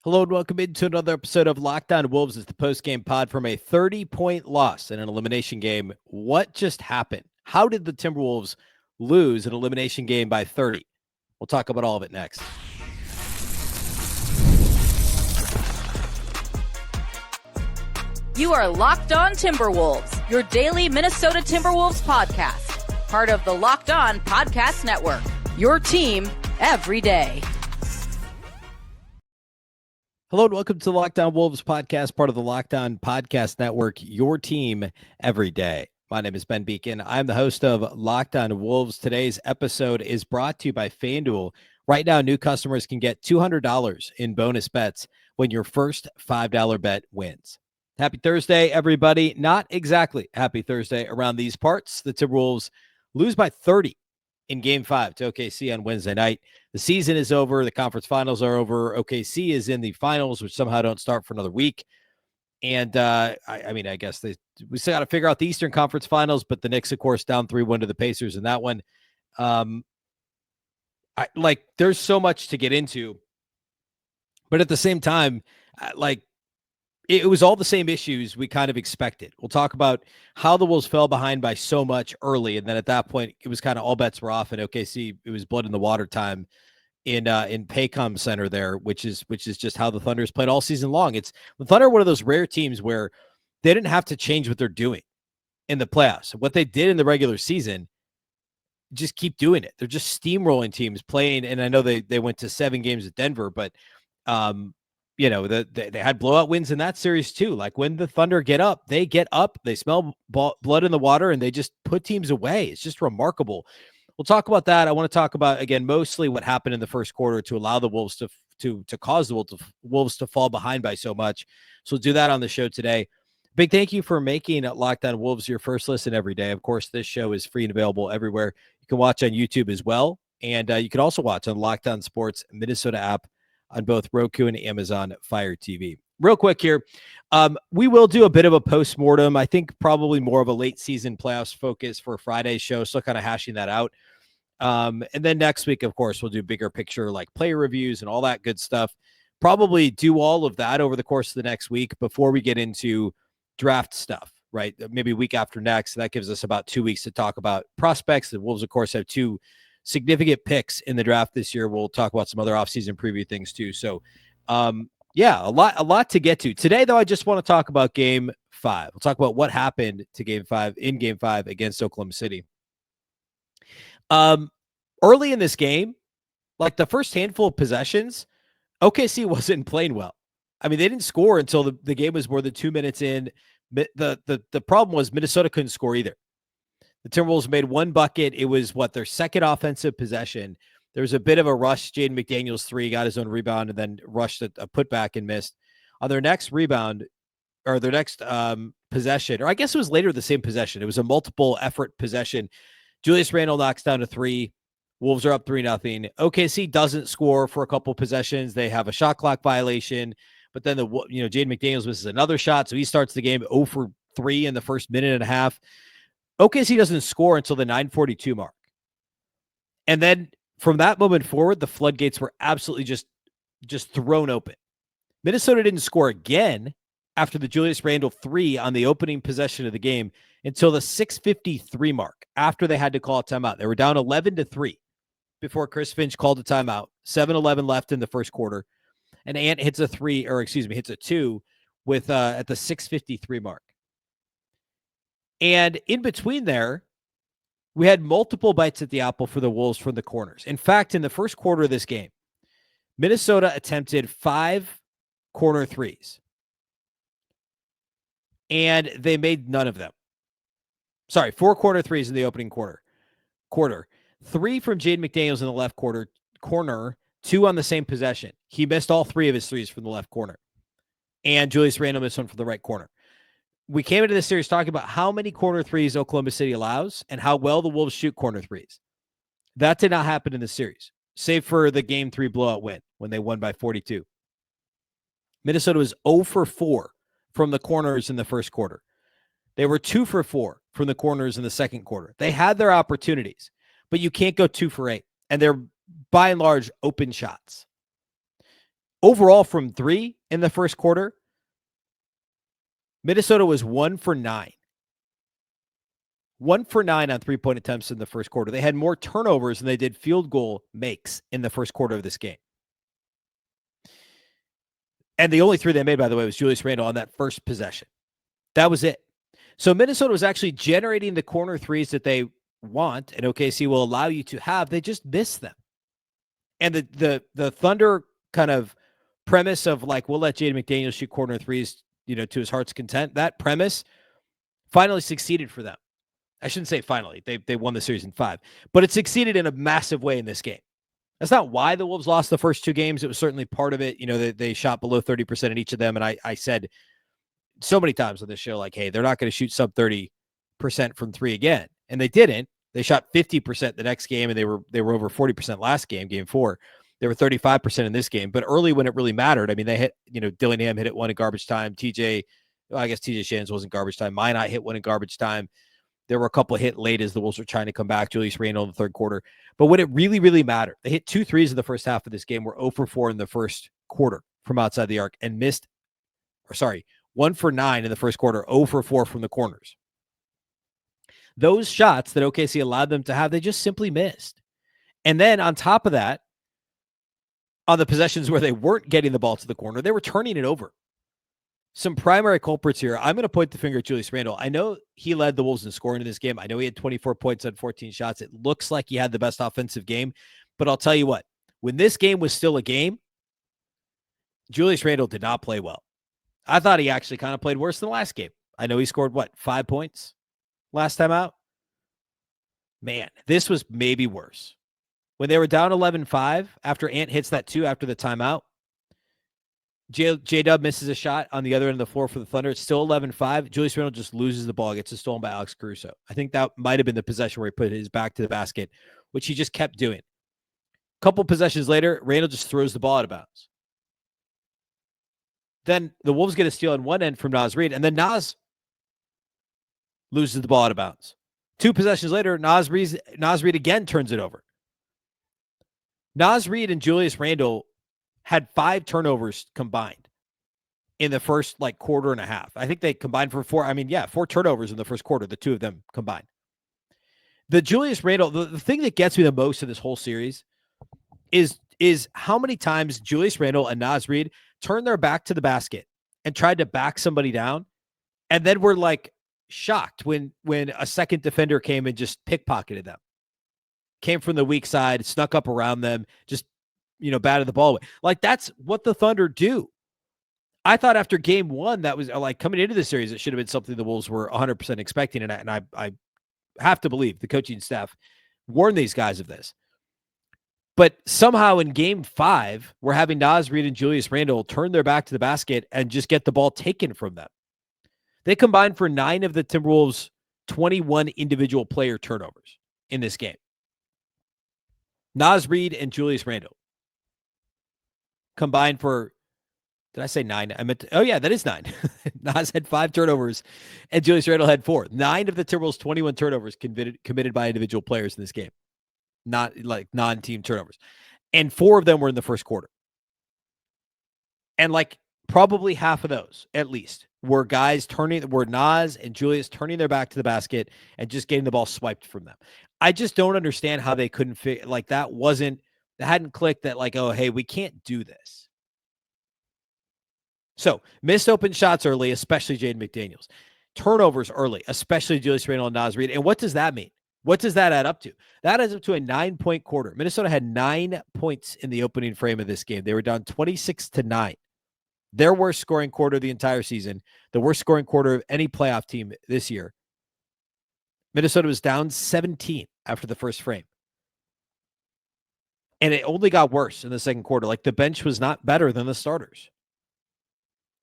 Hello and welcome into another episode of Locked On Wolves. It's the post-game pod from a 30-point loss in an elimination game. What just happened? How did the Timberwolves lose an elimination game by 30? We'll talk about all of it next. You are Locked On Timberwolves, your daily Minnesota Timberwolves podcast. Part of the Locked On Podcast Network, your team every day. Hello and welcome to the Locked On Wolves podcast, part of the Locked On Podcast Network, your team every day. My name is Ben Beecken. I'm the host of Locked On Wolves. Today's episode is brought to you by FanDuel. Right now, new customers can get $200 in bonus bets when your first $5 bet wins. Happy Thursday, everybody. Not exactly happy Thursday around these parts. The Timberwolves lose by 30 in Game 5 to OKC on Wednesday night. The season is over. The conference finals are over. OKC is in the finals, which somehow don't start for another week. And I guess we still got to figure out the Eastern Conference Finals, but the Knicks, of course, down 3-1 to the Pacers in that one. There's so much to get into. But at the same time, it was all the same issues we kind of expected. We'll talk about how the Wolves fell behind by so much early, and then at that point, it was kind of all bets were off. And OKC, it was blood in the water time in Paycom Center there, which is just how the Thunder's played all season long. It's the Thunder, one of those rare teams where they didn't have to change what they're doing in the playoffs. What they did in the regular season, just keep doing it. They're just steamrolling teams playing, and I know they went to 7 games at Denver, but they had blowout wins in that series too. Like when the Thunder get up, they smell blood in the water, and they just put teams away. It's just remarkable. We'll talk about that. I want to talk about, again, mostly what happened in the first quarter to allow the Wolves to cause the Wolves to fall behind by so much. So we'll do that on the show today. Big thank you for making Locked On Wolves your first listen every day. Of course, this show is free and available everywhere. You can watch on YouTube as well, and you can also watch on Locked On Sports Minnesota app on both Roku and Amazon Fire TV. Real quick here, we will do a bit of a post-mortem. I think probably more of a late season playoffs focus for Friday's show, still kind of hashing that out. And then next week, of course, we'll do bigger picture like player reviews and all that good stuff. Probably do all of that over the course of the next week before we get into draft stuff, right? Maybe week after next. That gives us about 2 weeks to talk about prospects. The Wolves, of course, have 2 significant picks in the draft this year. We'll talk about some other offseason preview things too. So, a lot to get to. Today, though, I just want to talk about Game 5. We'll talk about what happened to Game 5 against Oklahoma City. Early in this game, like the first handful of possessions, OKC wasn't playing well. I mean, they didn't score until the game was more than 2 minutes in. The problem was Minnesota couldn't score either. The Timberwolves made 1 bucket. It was their second offensive possession. There was a bit of a rush. Jaden McDaniels 3 got his own rebound and then rushed a putback and missed. On their next rebound, or their next possession, or I guess it was later the same possession. It was a multiple effort possession. Julius Randle knocks down a 3. Wolves are up 3-0. OKC doesn't score for a couple possessions. They have a shot clock violation, but then Jaden McDaniels misses another shot, so he starts the game 0 for 3 in the first minute and a half. OKC doesn't score until the 9:42 mark. And then from that moment forward, the floodgates were absolutely just thrown open. Minnesota didn't score again after the Julius Randle 3 on the opening possession of the game until the 6:53 mark, after they had to call a timeout. They were down 11-3 before Chris Finch called a timeout. 7:11 left in the first quarter. And Ant hits a 2 with at the 6:53 mark. And in between there, we had multiple bites at the apple for the Wolves from the corners. In fact, in the first quarter of this game, Minnesota attempted 5 corner threes, and they made none of them. Sorry, 4 corner threes in the opening quarter. 3 from Jaden McDaniels in the left corner, 2 on the same possession. He missed all 3 of his threes from the left corner, and Julius Randle missed one from the right corner. We came into this series talking about how many corner threes Oklahoma City allows and how well the Wolves shoot corner threes. That did not happen in the series, save for the Game 3 blowout win when they won by 42. Minnesota was 0 for 4 from the corners in the first quarter. They were 2 for 4 from the corners in the second quarter. They had their opportunities, but you can't go 2 for 8. And they're, by and large, open shots. Overall, from 3 in the first quarter, Minnesota was 1 for 9. 1 for 9 on three-point attempts in the first quarter. They had more turnovers than they did field goal makes in the first quarter of this game. And the only 3 they made, by the way, was Julius Randle on that first possession. That was it. So Minnesota was actually generating the corner threes that they want, and OKC will allow you to have. They just miss them. And the Thunder kind of premise of like, we'll let Jaden McDaniels shoot corner threes, to his heart's content. That premise finally succeeded for them. I shouldn't say finally. They won the series in 5, but it succeeded in a massive way in this game. That's not why the Wolves lost the first 2 games. It was certainly part of it. They shot below 30% in each of them. And I said so many times on this show, like, hey, they're not going to shoot sub 30% from 3 again. And they didn't. They shot 50% the next game, and they were over 40% last game, game 4. They were 35% in this game. But early when it really mattered, I mean, they hit, Dillingham hit it 1 in garbage time. TJ Shans wasn't garbage time. Minot hit 1 in garbage time. There were a couple of hit late as the Wolves were trying to come back. Julius Randle in the third quarter. But when it really, really mattered, they hit 2 threes in the first half of this game. Were 0 for 4 in the first quarter from outside the arc and 1 for 9 in the first quarter, 0 for 4 from the corners. Those shots that OKC allowed them to have, they just simply missed. And then on top of that, on the possessions where they weren't getting the ball to the corner, they were turning it over. Some primary culprits here. I'm going to point the finger at Julius Randle. I know he led the Wolves in scoring in this game. I know he had 24 points on 14 shots. It looks like he had the best offensive game. But I'll tell you what, when this game was still a game, Julius Randle did not play well. I thought he actually kind of played worse than the last game. I know he scored, 5 points last time out? Man, this was maybe worse. When they were down 11-5 after Ant hits that 2 after the timeout, J-Dub misses a shot on the other end of the floor for the Thunder. It's still 11-5. Julius Randle just loses the ball, gets it stolen by Alex Caruso. I think that might have been the possession where he put his back to the basket, which he just kept doing. A couple possessions later, Randle just throws the ball out of bounds. Then the Wolves get a steal on one end from Naz Reid, and then Naz loses the ball out of bounds. 2 possessions later, Naz Reid again turns it over. Naz Reid and Julius Randle had 5 turnovers combined in the first quarter and a half. I think they combined for 4. 4 turnovers in the first quarter, the 2 of them combined. The Julius Randle, the thing that gets me the most in this whole series is how many times Julius Randle and Naz Reid turned their back to the basket and tried to back somebody down, and then were shocked when a second defender came and just pickpocketed them. Came from the weak side, snuck up around them, just batted the ball away. That's what the Thunder do. I thought after game 1, that was coming into the series, it should have been something the Wolves were 100% expecting. And I have to believe the coaching staff warned these guys of this. But somehow in game 5, we're having Naz Reid and Julius Randle turn their back to the basket and just get the ball taken from them. They combined for 9 of the Timberwolves' 21 individual player turnovers in this game. Naz Reid and Julius Randle combined for, did I say 9? I meant to, oh yeah, that is 9. Naz had 5 turnovers and Julius Randle had 4. 9 of the Timberwolves' 21 turnovers committed by individual players in this game. Not non-team turnovers. And 4 of them were in the first quarter. And probably half of those, at least, were Naz and Julius turning their back to the basket and just getting the ball swiped from them. I just don't understand how they couldn't fit. That hadn't clicked that oh, hey, we can't do this. So missed open shots early, especially Jaden McDaniels. Turnovers early, especially Julius Randle and Naz Reid. And what does that mean? What does that add up to? That adds up to a 9-point quarter. Minnesota had 9 points in the opening frame of this game. They were down 26-9. Their worst scoring quarter of the entire season, the worst scoring quarter of any playoff team this year. Minnesota was down 17 after the first frame. And it only got worse in the second quarter. The bench was not better than the starters.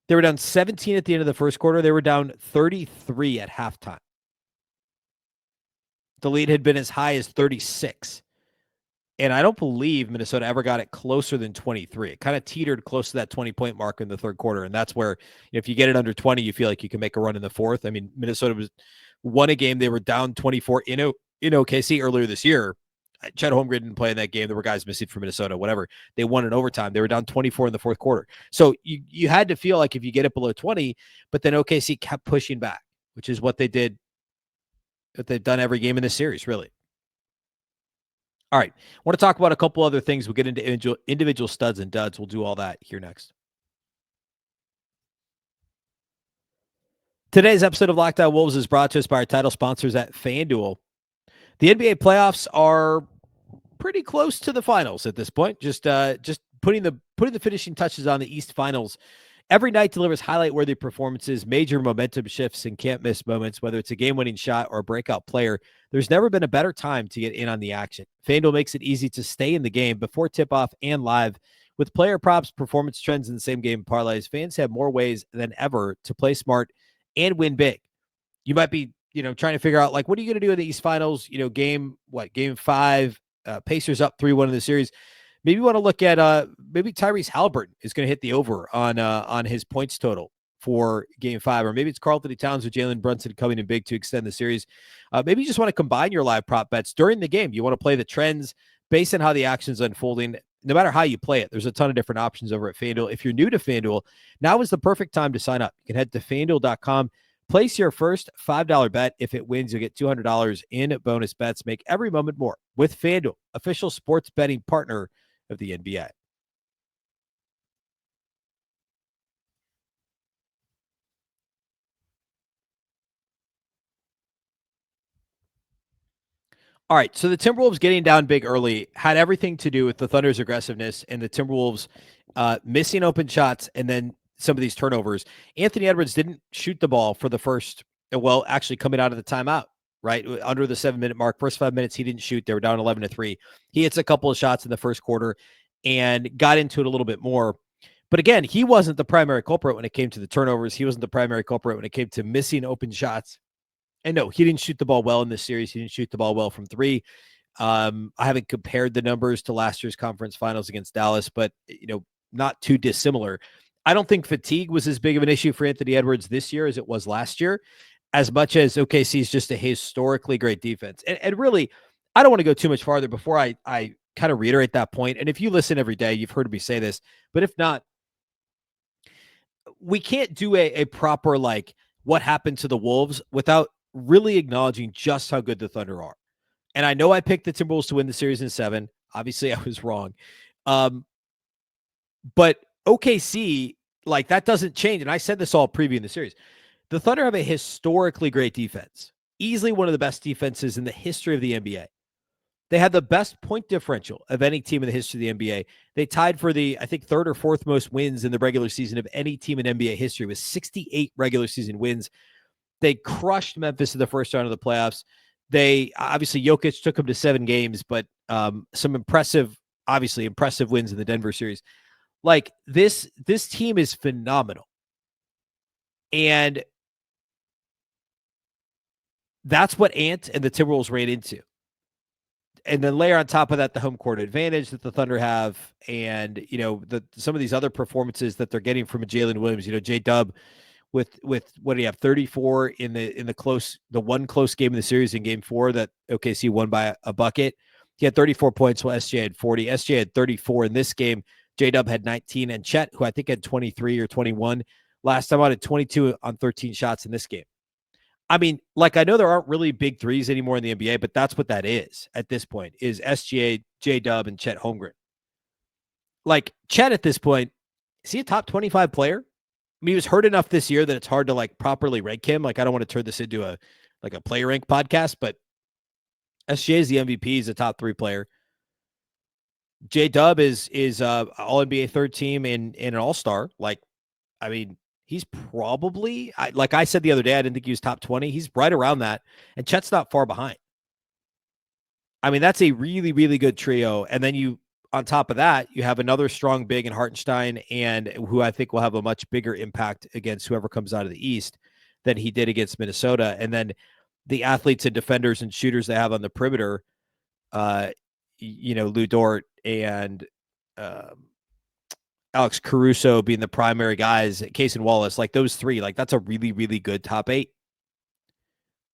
They were down 17 at the end of the first quarter. They were down 33 at halftime. The lead had been as high as 36. And I don't believe Minnesota ever got it closer than 23. It kind of teetered close to that 20-point mark in the third quarter. And that's where, if you get it under 20, you feel like you can make a run in the fourth. Minnesota won a game. They were down 24 in OKC earlier this year. Chet Holmgren didn't play in that game. There were guys missing from Minnesota, whatever. They won in overtime. They were down 24 in the fourth quarter. So you had to feel like if you get it below 20, but then OKC kept pushing back, which is what they did, what they've done every game in this series, really. All right. I want to talk about a couple other things. We'll get into individual studs and duds. We'll do all that here next. Today's episode of Locked On Wolves is brought to us by our title sponsors at FanDuel. The NBA playoffs are pretty close to the finals at this point. Just putting the finishing touches on the East Finals. Every night delivers highlight-worthy performances, major momentum shifts, and can't-miss moments, whether it's a game-winning shot or a breakout player. There's never been a better time to get in on the action. FanDuel makes it easy to stay in the game before tip-off and live. With player props, performance trends, and the same game parlays, fans have more ways than ever to play smart and win big. You might be, trying to figure out, like, what are you going to do in the East Finals? Game 5, Pacers up 3-1 in the series. Maybe you want to look at maybe Tyrese Halliburton is going to hit the over on his points total for Game 5, or maybe it's Karl Anthony Towns or Jalen Brunson coming in big to extend the series. Maybe you just want to combine your live prop bets during the game. You want to play the trends based on how the action's unfolding. No matter how you play it, there's a ton of different options over at FanDuel. If you're new to FanDuel, now is the perfect time to sign up. You can head to FanDuel.com. Place your first $5 bet. If it wins, you'll get $200 in bonus bets. Make every moment more with FanDuel, official sports betting partner of the NBA. All right, so the Timberwolves getting down big early had everything to do with the Thunder's aggressiveness and the Timberwolves missing open shots and then some of these turnovers. Anthony Edwards didn't shoot the ball for the first, actually coming out of the timeout, right? Under the 7-minute mark, first 5 minutes, he didn't shoot. They were down 11-3. He hits a couple of shots in the first quarter and got into it a little bit more. But again, he wasn't the primary culprit when it came to the turnovers. He wasn't the primary culprit when it came to missing open shots. And no, he didn't shoot the ball well in this series. He didn't shoot the ball well from three. I haven't compared the numbers to last year's conference finals against Dallas, but, not too dissimilar. I don't think fatigue was as big of an issue for Anthony Edwards this year as it was last year, as much as OKC is just a historically great defense. And really, I don't want to go too much farther before I kind of reiterate that point. And if you listen every day, you've heard me say this, but if not, we can't do a proper, like, what happened to the Wolves without really acknowledging just how good the Thunder are. And I know I picked the Timberwolves to win the series in 7. Obviously, I was wrong. But OKC, like, that doesn't change. And I said this all previewing the series. The Thunder have a historically great defense, easily one of the best defenses in the history of the NBA. They had the best point differential of any team in the history of the NBA. They tied for the, I think, 3rd or 4th most wins in the regular season of any team in NBA history with 68 regular season wins. They crushed Memphis in the first round of the playoffs. They obviously, Jokic took them to 7 games, but some impressive wins in the Denver series. Like, this team is phenomenal. And that's what Ant and the Timberwolves ran into. And then layer on top of that the home court advantage that the Thunder have, and some of these other performances that they're getting from Jalen Williams. J-Dub with what do you have, 34 in the one close game of the series in Game 4 that OKC won by a bucket. He had 34 points while SJ had 40. SJ had 34 in this game. J-Dub had 19, and Chet, who I think had 23 or 21 last time out, had 22 on 13 shots in this game. I mean, like, I know there aren't really big threes anymore in the NBA, but that's what that is at this point, is SGA, J-Dub, and Chet Holmgren. Like, Chet at this point, is he a top 25 player? I mean, he was hurt enough this year that it's hard to, like, properly rank him. Like, I don't want to turn this into a player rank podcast, but SGA is the MVP. He's a top 3 player. J-Dub is all NBA 3rd team and an all-star. Like, I mean, he's probably, like I said the other day, I didn't think he was top 20. He's right around that. And Chet's not far behind. I mean, that's a really, really good trio. And then on top of that, you have another strong big in Hartenstein, and who I think will have a much bigger impact against whoever comes out of the East than he did against Minnesota. And then the athletes and defenders and shooters they have on the perimeter, Lou Dort and Alex Caruso being the primary guys, Case and Wallace, like those 3, like, that's a really, really good top 8.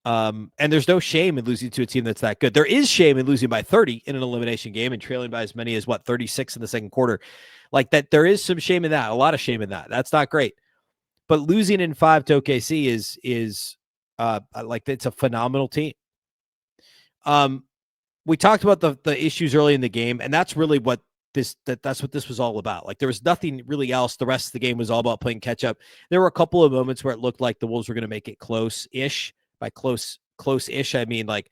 And there's no shame in losing to a team that's that good. There is shame in losing by 30 in an elimination game and trailing by as many as 36 in the second quarter. Like that, there is some shame in that, a lot of shame in that. That's not great. But losing in 5 to OKC is like, it's a phenomenal team. We talked about the issues early in the game, and that's really what that's what this was all about. Like, there was nothing really else. The rest of the game was all about playing catch up. There were a couple of moments where it looked like the Wolves were going to make it close-ish. By close-ish, I mean like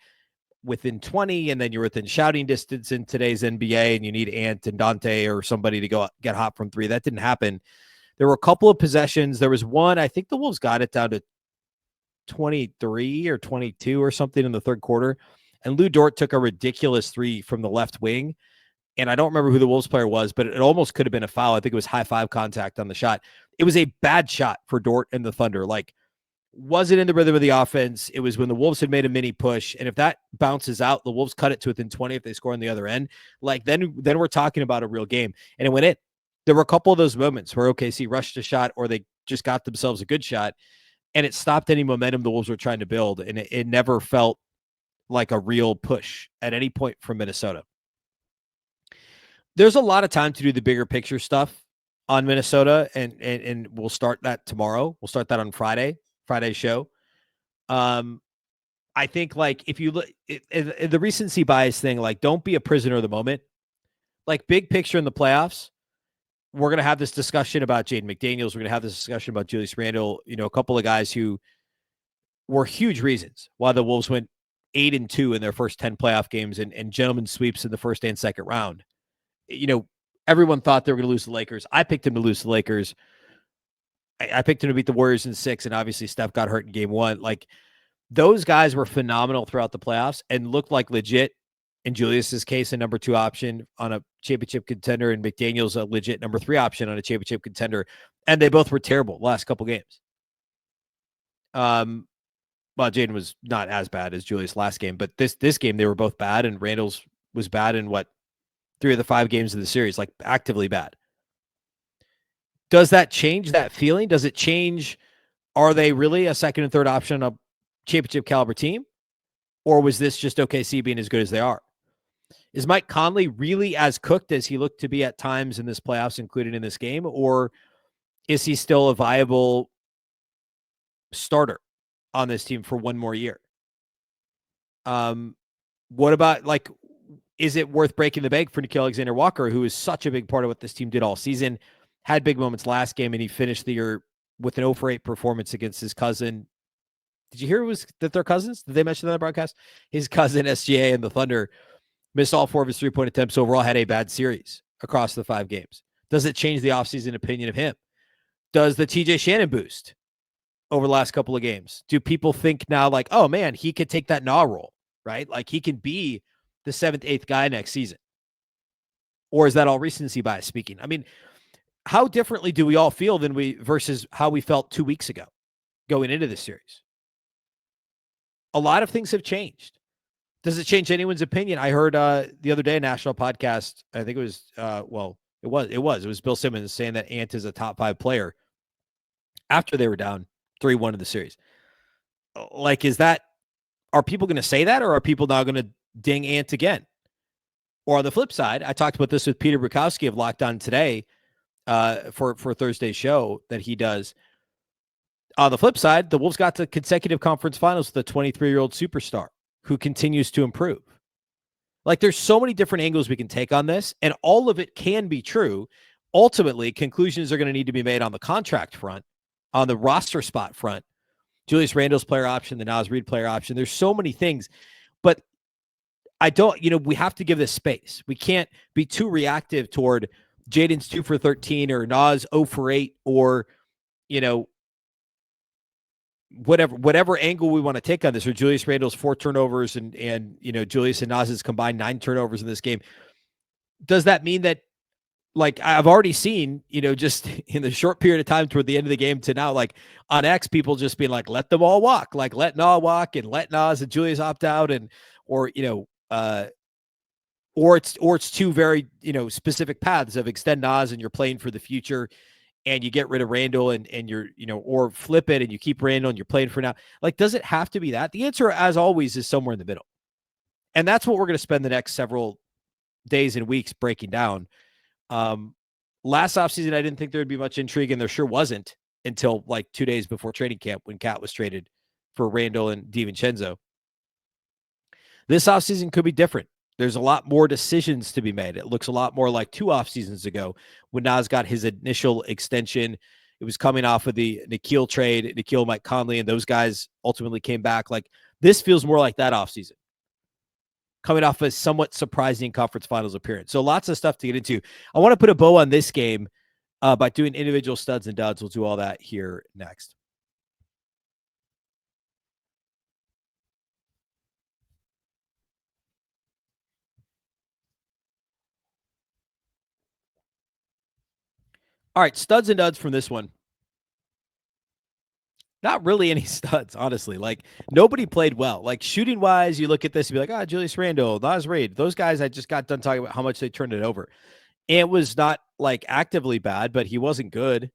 within 20, and then you're within shouting distance in today's NBA, and you need Ant and Dante or somebody to go get hot from 3. That didn't happen. There were a couple of possessions. There was one, I think the Wolves got it down to 23 or 22 or something in the third quarter, and Lou Dort took a ridiculous 3 from the left wing. And I don't remember who the Wolves player was, but it almost could have been a foul. I think it was high five contact on the shot. It was a bad shot for Dort and the Thunder. Like, wasn't in the rhythm of the offense. It was when the Wolves had made a mini push. And if that bounces out, the Wolves cut it to within 20 if they score on the other end. Like, then we're talking about a real game. And it went in. There were a couple of those moments where OKC rushed a shot or they just got themselves a good shot, and it stopped any momentum the Wolves were trying to build. And it never felt like a real push at any point from Minnesota. There's a lot of time to do the bigger picture stuff on Minnesota, and we'll start that tomorrow. We'll start that on Friday's show. I think, like, if you look at the recency bias thing, like, don't be a prisoner of the moment. Like, big picture in the playoffs, we're going to have this discussion about Jaden McDaniels. We're going to have this discussion about Julius Randle, a couple of guys who were huge reasons why the Wolves went 8-2 in their first 10 playoff games and gentlemen sweeps in the first and second round. Everyone thought they were going to lose the Lakers. I picked them to lose the Lakers. I picked them to beat the Warriors in 6, and obviously Steph got hurt in game 1. Like, those guys were phenomenal throughout the playoffs and looked like legit, in Julius's case, a number 2 option on a championship contender, and McDaniels a legit number 3 option on a championship contender. And they both were terrible the last couple games. Well, Jaden was not as bad as Julius last game, but this game they were both bad, and Randall's was bad in 3 of the 5 games of the series, like actively bad. Does that change that feeling? Does it change? Are they really a second and third option on a championship caliber team? Or was this just OKC being as good as they are? Is Mike Conley really as cooked as he looked to be at times in this playoffs, including in this game? Or is he still a viable starter on this team for one more year? What about, like, is it worth breaking the bank for Gilgeous-Alexander Walker, who is such a big part of what this team did all season, had big moments last game, and he finished the year with an 0-for-8 performance against his cousin. Did you hear that they're cousins? Did they mention that on the broadcast? His cousin, SGA, and the Thunder missed all 4 of his 3-point attempts overall, had a bad series across the 5 games. Does it change the offseason opinion of him? Does the TJ Shannon boost over the last couple of games? Do people think now, like, oh, man, he could take that Nah role, right? Like, he can be the 7th, 8th guy next season? Or is that all recency bias speaking? I mean, how differently do we all feel versus how we felt 2 weeks ago going into this series? A lot of things have changed. Does it change anyone's opinion? I heard the other day a national podcast, I think it was, it was Bill Simmons saying that Ant is a top 5 player after they were down 3-1 in the series. Like, are people going to say that, or are people now going to ding Ant again? Or on the flip side, I talked about this with Peter Bukowski of Locked On Today for Thursday's show that he does. On the flip side, the Wolves got to consecutive conference finals with a 23-year-old superstar who continues to improve. Like, there's so many different angles we can take on this, and all of it can be true. Ultimately, conclusions are going to need to be made on the contract front, on the roster spot front, Julius Randle's player option, the Naz Reid player option. There's so many things, but we have to give this space. We can't be too reactive toward Jaden's 2 for 13 or Naz 0 for 8 or, whatever angle we want to take on this, or Julius Randle's 4 turnovers and Julius and Naz's combined 9 turnovers in this game. Does that mean that, like, I've already seen, just in the short period of time toward the end of the game to now, like on X, people just being like, let them all walk, like let Nah walk and let Naz and Julius opt out, or it's 2 very, specific paths of extend Naz and you're playing for the future and you get rid of Randle and you're, or flip it and you keep Randle and you're playing for now. Like, does it have to be that? The answer, as always, is somewhere in the middle. And that's what we're going to spend the next several days and weeks breaking down. Last offseason, I didn't think there would be much intrigue, and there sure wasn't until like 2 days before training camp when Cat was traded for Randle and DiVincenzo. This offseason could be different. There's a lot more decisions to be made. It looks a lot more like 2 off seasons ago when Nas got his initial extension. It was coming off of the Nickeil trade, Nickeil, Mike Conley, and those guys ultimately came back. Like, this feels more like that offseason, coming off a somewhat surprising conference finals appearance. So lots of stuff to get into. I want to put a bow on this game by doing individual studs and duds. We'll do all that here next. All right, studs and duds from this one. Not really any studs, honestly. Like, nobody played well. Like, shooting-wise, you look at this and be like, Julius Randle, Nas Reid. Those guys, I just got done talking about how much they turned it over. It was not, like, actively bad, but he wasn't good.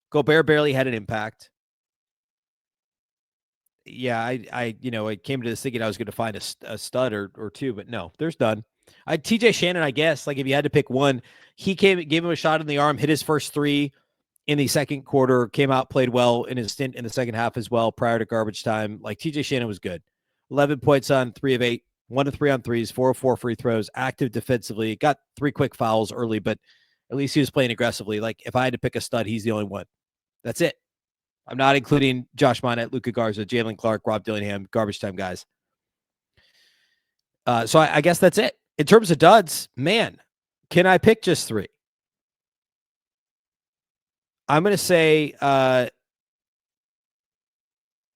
Gobert barely had an impact. Yeah, I came to this thinking I was going to find a stud or two, but no, there's none. TJ Shannon, I guess, like, if you had to pick one, he gave him a shot in the arm, hit his first 3 in the second quarter, came out, played well in his stint in the second half as well prior to garbage time. Like, TJ Shannon was good. 11 points on 3 of 8, 1 of 3 on threes, 4 of 4 free throws, active defensively, got 3 quick fouls early, but at least he was playing aggressively. Like, if I had to pick a stud, he's the only one. That's it. I'm not including Josh Minott, Luka Garza, Jalen Clark, Rob Dillingham, garbage time guys. So I guess that's it. In terms of duds, man, can I pick just 3? I'm going to say I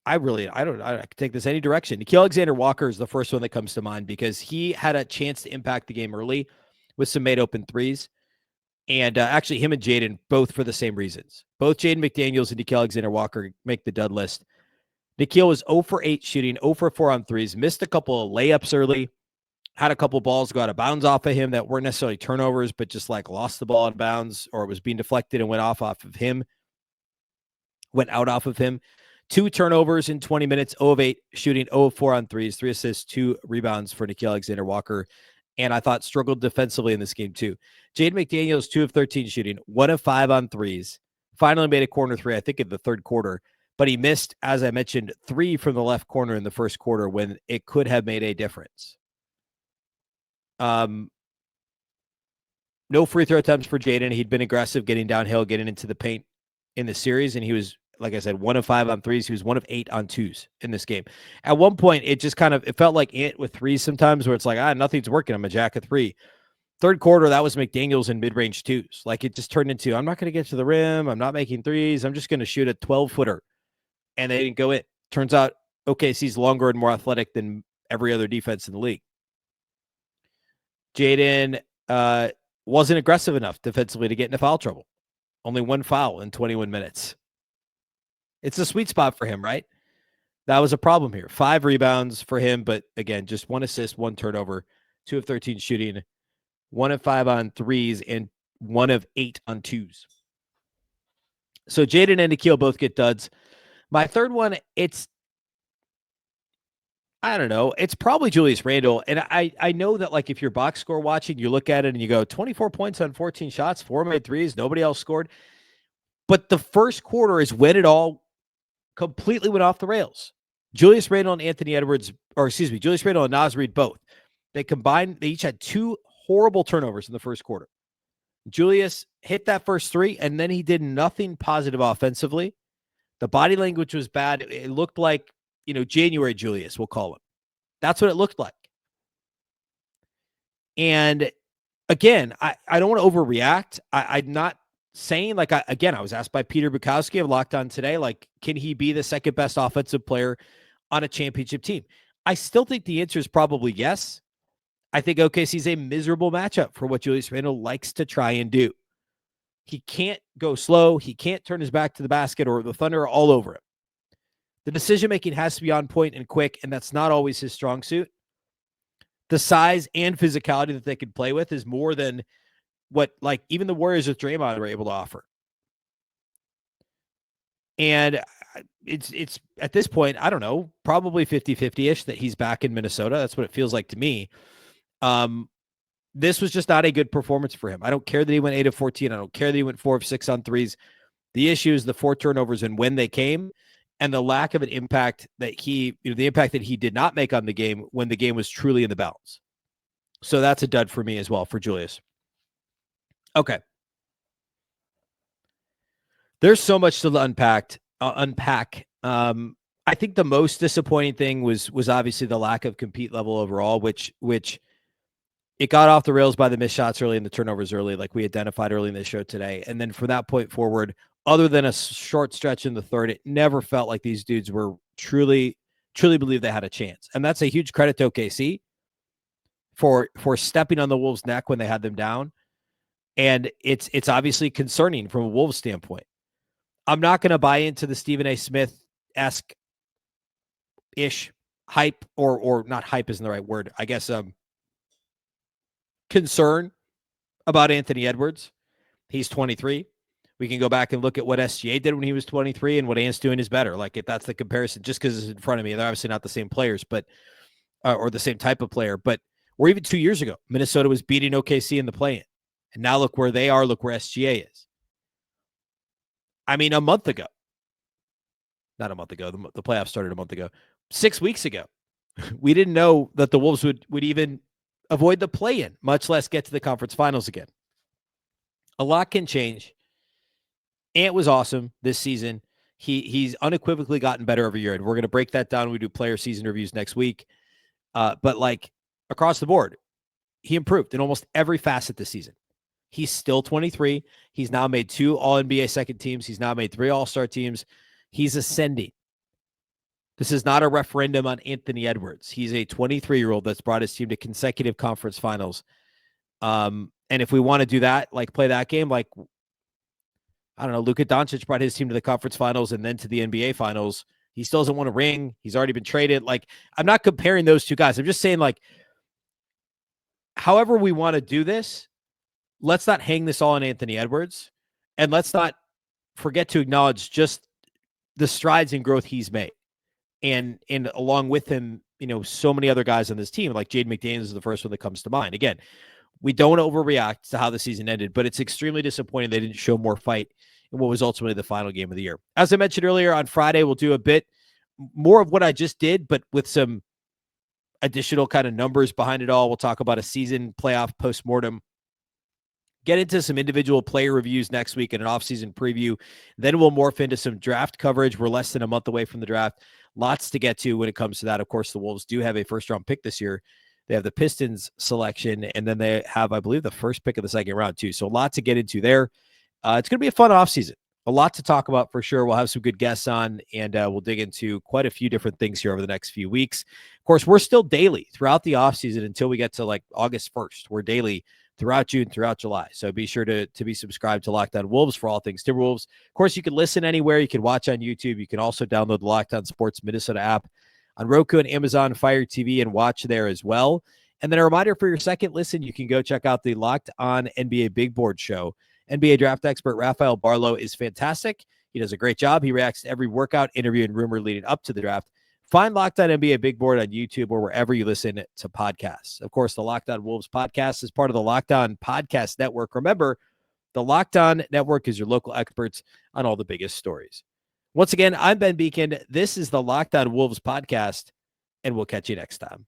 can take this any direction. Gilgeous-Alexander Walker is the first one that comes to mind because he had a chance to impact the game early with some made open threes. And actually, him and Jaden, both for the same reasons. Both Jaden McDaniels and Gilgeous-Alexander Walker make the dud list. Nickeil was 0 for 8 shooting, 0 for 4 on threes, missed a couple of layups early, had a couple balls go out of bounds off of him that weren't necessarily turnovers, but just like lost the ball out of bounds, or it was being deflected and went off of him, went out off of him. 2 turnovers in 20 minutes, 0 of 8 shooting, 0 of 4 on threes, 3 assists, 2 rebounds for Gilgeous-Alexander Walker. And I thought struggled defensively in this game too. Jaden McDaniels, 2 of 13 shooting, 1 of 5 on threes. Finally made a corner 3, I think, in the third quarter. But he missed, as I mentioned, 3 from the left corner in the first quarter when it could have made a difference. No free throw attempts for Jaden. He'd been aggressive getting downhill, getting into the paint in the series. And he was, like I said, 1 of 5 on threes. He was 1 of 8 on twos in this game. At one point, it just it felt like Ant with threes sometimes where it's like, nothing's working. I'm a jack of 3. Third quarter, that was McDaniels in mid-range twos. Like, it just turned into, I'm not going to get to the rim. I'm not making threes. I'm just going to shoot a 12-footer. And they didn't go in. Turns out OKC's longer and more athletic than every other defense in the league. Jaden wasn't aggressive enough defensively to get into foul trouble. Only 1 foul in 21 minutes. It's a sweet spot for him, right? That was a problem here. 5 rebounds for him, but again, just 1 assist, 1 turnover, 2 of 13 shooting, 1 of 5 on threes, and 1 of 8 on twos. So Jaden and Nickeil both get duds. My third one, I don't know. It's probably Julius Randle. And I know that, like, if you're box score watching, you look at it and you go, 24 points on 14 shots, 4 made threes, nobody else scored. But the first quarter is when it all completely went off the rails. Julius Randle and Julius Randle and Nas Reid both. They each had 2 horrible turnovers in the first quarter. Julius hit that first 3, and then he did nothing positive offensively. The body language was bad. It looked like, January Julius, we'll call him. That's what it looked like. And again, I don't want to overreact. I'm not saying, like, I was asked by Peter Bukowski of Locked On today, like, can he be the second best offensive player on a championship team? I still think the answer is probably yes. I think OKC's a miserable matchup for what Julius Randle likes to try and do. He can't go slow. He can't turn his back to the basket, or the Thunder are all over him. The decision-making has to be on point and quick, and that's not always his strong suit. The size and physicality that they can play with is more than what, like, even the Warriors with Draymond were able to offer. And it's at this point, I don't know, probably 50-50-ish that he's back in Minnesota. That's what it feels like to me. This was just not a good performance for him. I don't care that he went 8 of 14. I don't care that he went 4 of 6 on threes. The issue is the 4 turnovers and when they came, and the lack of an impact that the impact that he did not make on the game when the game was truly in the balance. So that's a dud for me as well for Julius. Okay. There's so much to unpack. I think the most disappointing thing was obviously the lack of compete level overall, which it got off the rails by the missed shots early and the turnovers early, like we identified early in the show today. And then from that point forward, other than a short stretch in the third, it never felt like these dudes were truly believe they had a chance. And that's a huge credit to OKC for stepping on the Wolves' neck when they had them down. And it's obviously concerning from a Wolves standpoint. I'm not going to buy into the Stephen A. Smith-esque ish hype, or not hype isn't the right word. I guess concern about Anthony Edwards. He's 23. We can go back and look at what SGA did when he was 23, and what Ant's doing is better. Like, if that's the comparison, just because it's in front of me, they're obviously not the same players, but or the same type of player. But or even 2 years ago, Minnesota was beating OKC in the play-in, and now look where they are. Look where SGA is. I mean, a month ago, not a month ago. The playoffs started a month ago. 6 weeks ago, we didn't know that the Wolves would even avoid the play-in, much less get to the conference finals again. A lot can change. Ant was awesome this season. He's unequivocally gotten better every year, and we're going to break that down when we do player season reviews next week. But like across the board, he improved in almost every facet this season. He's still 23. He's now made 2 All-NBA second teams. He's now made 3 All-Star teams. He's ascending. This is not a referendum on Anthony Edwards. He's a 23-year-old that's brought his team to consecutive conference finals. And if we want to do that, like play that game, like, I don't know, Luka Doncic brought his team to the conference finals and then to the NBA finals. He still doesn't want a ring. He's already been traded. Like, I'm not comparing those two guys. I'm just saying, like, however we want to do this, let's not hang this all on Anthony Edwards, and let's not forget to acknowledge just the strides and growth he's made. And along with him, so many other guys on this team, like Jaden McDaniels is the first one that comes to mind. Again, we don't overreact to how the season ended, but it's extremely disappointing they didn't show more fight in what was ultimately the final game of the year. As I mentioned earlier, on Friday, we'll do a bit more of what I just did, but with some additional kind of numbers behind it all. We'll talk about a season playoff postmortem, get into some individual player reviews next week and an offseason preview. Then we'll morph into some draft coverage. We're less than a month away from the draft. Lots to get to when it comes to that. Of course, the Wolves do have a first-round pick this year. They have the Pistons selection, and then they have, I believe, the first pick of the second round, too. So a lot to get into there. It's going to be a fun offseason. A lot to talk about for sure. We'll have some good guests on, and we'll dig into quite a few different things here over the next few weeks. Of course, we're still daily throughout the offseason until we get to like August 1st. We're daily throughout June, throughout July. So be sure to be subscribed to Locked On Wolves for all things Timberwolves. Of course, you can listen anywhere. You can watch on YouTube. You can also download the Locked On Sports Minnesota app on Roku and Amazon Fire TV and watch there as well. And then a reminder for your second listen, you can go check out the Locked On NBA Big Board show. NBA draft expert Rafael Barlow is fantastic. He does a great job. He reacts to every workout, interview, and rumor leading up to the draft. Find Locked On NBA Big Board on YouTube or wherever you listen to podcasts. Of course, the Locked On Wolves podcast is part of the Locked On Podcast Network. Remember, the Locked On Network is your local experts on all the biggest stories. Once again, I'm Ben Beecken. This is the Locked On Wolves podcast, and we'll catch you next time.